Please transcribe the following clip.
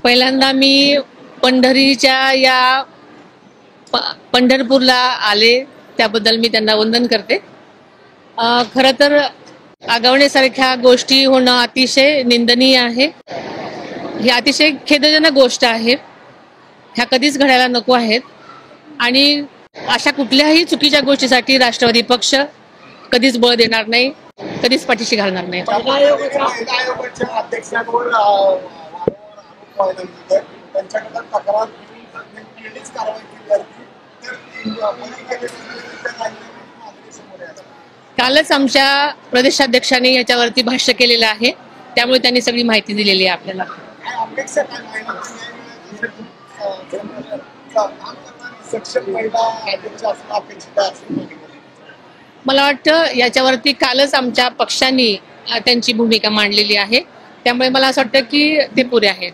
पहिल्यांदा मी पंढरीच्या या पंढरपूरला आले त्याबद्दल मी त्यांना वंदन करते। खरं तर आगवण्यासारख्या गोष्टी होणं अतिशय निंदनीय आहे। ही अतिशय खेदजनक गोष्ट आहे। ह्या कधीच घडायला नको आहेत आणि अशा कुठल्याही चुकीच्या गोष्टीसाठी राष्ट्रवादी पक्ष कधीच बळ देणार नाही, कधीच पाठीशी घालणार नाही। कालच आमच्या प्रदेशाध्यक्षांनी याच्यावरती भाष्य केलेलं आहे, त्यामुळे त्यांनी सगळी माहिती दिलेली आहे आपल्याला। मला वाटतं याच्यावरती कालच आमच्या पक्षांनी त्यांची भूमिका मांडलेली आहे, त्यामुळे मला असं वाटतं की ते पुरे आहे।